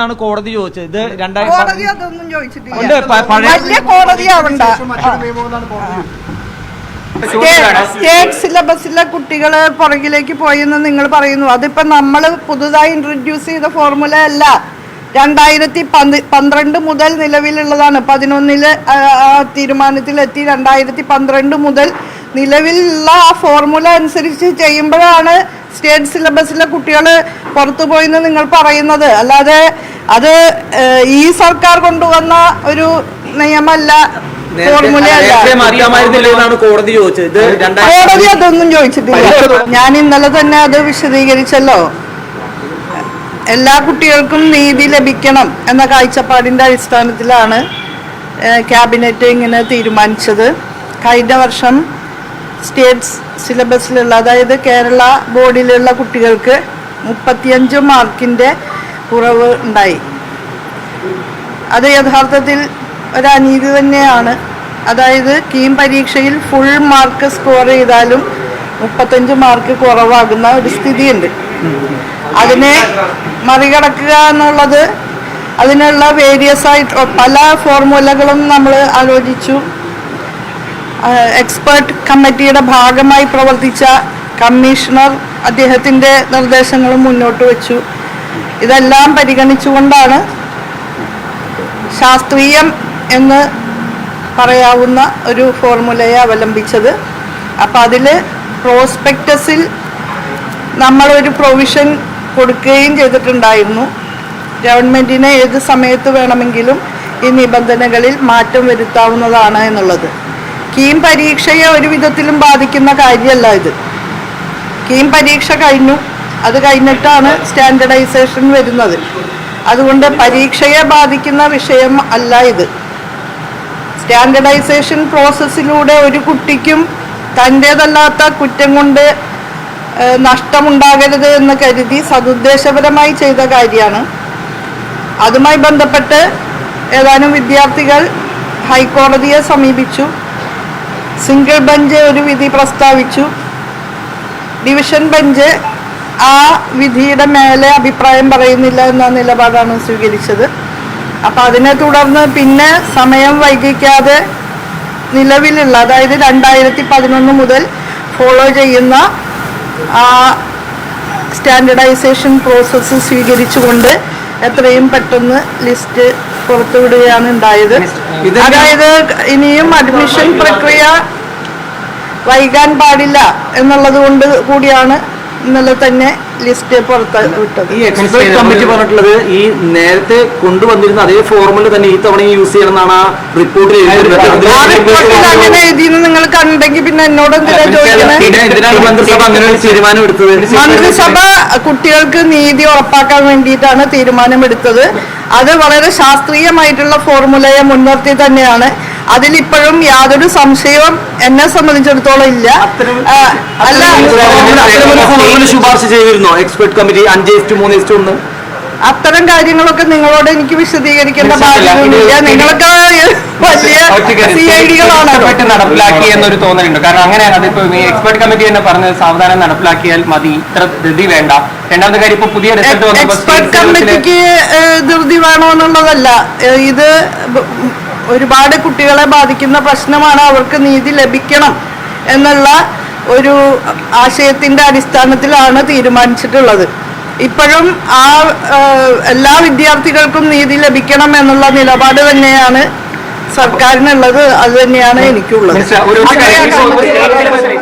ാണ് കോടതി ചോദിച്ചത്. ഇത് സ്റ്റേറ്റ് സിലബസിലെ കുട്ടികള് പുറകിലേക്ക് പോയെന്ന് നിങ്ങൾ പറയുന്നു. അതിപ്പോ നമ്മൾ പുതുതായി ഇൻട്രൊഡ്യൂസ് ചെയ്ത ഫോർമുല അല്ല. 2012 മുതൽ നിലവിലുള്ളതാണ്. 11 തീരുമാനത്തിലെത്തി 2012 മുതൽ നിലവിലുള്ള ആ ഫോർമുല അനുസരിച്ച് ചെയ്യുമ്പോഴാണ് സ്റ്റേറ്റ് സിലബസിലെ കുട്ടികൾ പുറത്തു പോയെന്ന് നിങ്ങൾ പറയുന്നത്. അല്ലാതെ അത് ഈ സർക്കാർ കൊണ്ടുവന്ന ഒരു നിയമമല്ല, ഫോർമുലയല്ല. കോടതി ചോദിച്ചത്. കോടതി അതൊന്നും ചോദിച്ചിട്ടില്ല. ഞാൻ ഇന്നലെ തന്നെ അത് വിശദീകരിച്ചല്ലോ. എല്ലാ കുട്ടികൾക്കും നീതി ലഭിക്കണം എന്ന കാഴ്ചപ്പാടിൻ്റെ അടിസ്ഥാനത്തിലാണ് ക്യാബിനറ്റ് ഇങ്ങനെ തീരുമാനിച്ചത്. കഴിഞ്ഞ വർഷം സ്റ്റേറ്റ് സിലബസിലുള്ള, അതായത് കേരള ബോർഡിലുള്ള കുട്ടികൾക്ക് 35 മാർക്കിൻ്റെ കുറവ് ഉണ്ടായി. അത് യഥാർത്ഥത്തിൽ ഒരു അനീതി തന്നെയാണ്. അതായത് കീം പരീക്ഷയിൽ ഫുൾ മാർക്ക് സ്കോർ ചെയ്താലും 35 മാർക്ക് കുറവാകുന്ന ഒരു സ്ഥിതിയുണ്ട്. അതിനെ മറികടക്കുക എന്നുള്ളത്, അതിനുള്ള വേരിയസ് ആയിട്ട് പല ഫോർമുലകളും നമ്മൾ ആലോചിച്ചു. എക്സ്പേർട്ട് കമ്മിറ്റിയുടെ ഭാഗമായി പ്രവർത്തിച്ച കമ്മീഷണർ അദ്ദേഹത്തിൻ്റെ നിർദ്ദേശങ്ങളും മുന്നോട്ട് വെച്ചു. ഇതെല്ലാം പരിഗണിച്ചുകൊണ്ടാണ് ശാസ്ത്രീയം എന്ന് പറയാവുന്ന ഒരു ഫോർമുലയെ അവലംബിച്ചത്. അപ്പം അതിൽ പ്രോസ്പെക്ടസിൽ നമ്മളൊരു പ്രൊവിഷൻ കൊടുക്കുകയും ചെയ്തിട്ടുണ്ടായിരുന്നു. ഗവൺമെൻറ്റിന് ഏത് സമയത്ത് വേണമെങ്കിലും ഈ നിബന്ധനകളിൽ മാറ്റം വരുത്താവുന്നതാണ് എന്നുള്ളത്. കീം പരീക്ഷയെ ഒരു വിധത്തിലും ബാധിക്കുന്ന കാര്യമല്ല ഇത്. കീം പരീക്ഷ കഴിഞ്ഞു, അത് കഴിഞ്ഞിട്ടാണ് സ്റ്റാൻഡർഡൈസേഷൻ വരുന്നത്. അതുകൊണ്ട് പരീക്ഷയെ ബാധിക്കുന്ന വിഷയം അല്ല ഇത്. സ്റ്റാൻഡർഡൈസേഷൻ പ്രോസസ്സിലൂടെ ഒരു കുട്ടിക്കും തൻ്റേതല്ലാത്ത കുറ്റം കൊണ്ട് നഷ്ടമുണ്ടാകരുത് എന്ന് കരുതി സതുദ്ദേശപരമായി ചെയ്ത കാര്യമാണ്. അതുമായി ബന്ധപ്പെട്ട് ഏതാനും വിദ്യാർത്ഥികൾ ഹൈക്കോടതിയെ സമീപിച്ചു. സിംഗിൾ ബെഞ്ച് ഒരു വിധി പ്രസ്താവിച്ചു. ഡിവിഷൻ ബെഞ്ച് ആ വിധിയുടെ മേലെ അഭിപ്രായം പറയുന്നില്ല എന്ന നിലപാടാണ് സ്വീകരിച്ചത്. അപ്പം അതിനെ തുടർന്ന് പിന്നെ സമയം വൈകിക്കാതെ നിലവിലുള്ള, അതായത് 2011 മുതൽ ഫോളോ ചെയ്യുന്ന ആ സ്റ്റാൻഡർഡൈസേഷൻ പ്രോസസ്സ് സ്വീകരിച്ചുകൊണ്ട് എത്രയും പെട്ടെന്ന് ലിസ്റ്റ് പുറത്തുവിടുകയാണ് ഉണ്ടായത്. അതായത് ഇനിയും അഡ്മിഷൻ പ്രക്രിയ വൈകാൻ പാടില്ല എന്നുള്ളത് കൊണ്ട് കൂടിയാണ് ഇന്നലെ തന്നെ ലിസ്റ്റ് പുറത്ത് വിട്ടത്. ഈ എക്സ്പെർട്ട് കമ്മിറ്റി പറഞ്ഞിട്ടുള്ളത് ഈ നേരത്തെ കൊണ്ടുവന്നിരുന്ന അതേ ഫോർമുല തന്നെ ഈ തവണ യൂസ് ചെയ്യണമെന്നാണ് ആ റിപ്പോർട്ടിൽ അങ്ങനെ എഴുതിയെന്ന് നിങ്ങൾ കണ്ടെങ്കിൽ പിന്നെ എന്നോട് എന്തിനാ ചോദിക്കുന്നത്? മന്ത്രിസഭ അങ്ങനെ ഒരു തീരുമാനം എടുത്തത്. മന്ത്രിസഭ കുട്ടികൾക്ക് നീതി ഉറപ്പാക്കാൻ വേണ്ടിയിട്ടാണ് തീരുമാനമെടുത്തത്. അത് വളരെ ശാസ്ത്രീയമായിട്ടുള്ള ഫോർമുലയെ മുൻനിർത്തി തന്നെയാണ്. അതിലിപ്പോഴും യാതൊരു സംശയവും എന്നെ സംബന്ധിച്ചിടത്തോളം ഇല്ല. ശുപാർശ ചെയ്തിരുന്നോ എക്സ്പെർട്ട് കമ്മിറ്റി 5:3:1? അത്തരം കാര്യങ്ങളൊക്കെ നിങ്ങളോട് എനിക്ക് വിശദീകരിക്കേണ്ട ബാധ്യതയില്ല. നിങ്ങളൊക്കെ വലിയ നടപ്പിലാക്കി എന്നൊരു തോന്നലുണ്ട്. കാരണം അങ്ങനെയാണ് അതിപ്പോ ഈ എക്സ്പെർട്ട് കമ്മിറ്റി തന്നെ പറഞ്ഞത് സാവധാനം നടപ്പിലാക്കിയാൽ മതി, ഇത്ര ധൃതി വേണ്ട. രണ്ടാമത്തെ കാര്യം ഇപ്പൊ പുതിയ റിസൾട്ട് വന്നപ്പോൾ എക്സ്പെർട്ട് കമ്മിറ്റിക്ക് ധൃതി വേണോ എന്നുള്ളതല്ല, ഇത് ഒരുപാട് കുട്ടികളെ ബാധിക്കുന്ന പ്രശ്നമാണ്. അവർക്ക് നീതി ലഭിക്കണം എന്നുള്ള ഒരു ആശയത്തിന്റെ അടിസ്ഥാനത്തിലാണ് തീരുമാനിച്ചിട്ടുള്ളത്. ഇപ്പോഴും ആ എല്ലാ വിദ്യാർത്ഥികൾക്കും നീതി ലഭിക്കണം എന്നുള്ള നിലപാട് തന്നെയാണ് സർക്കാരിനുള്ളത്. അത് തന്നെയാണ് എനിക്കുള്ളത്.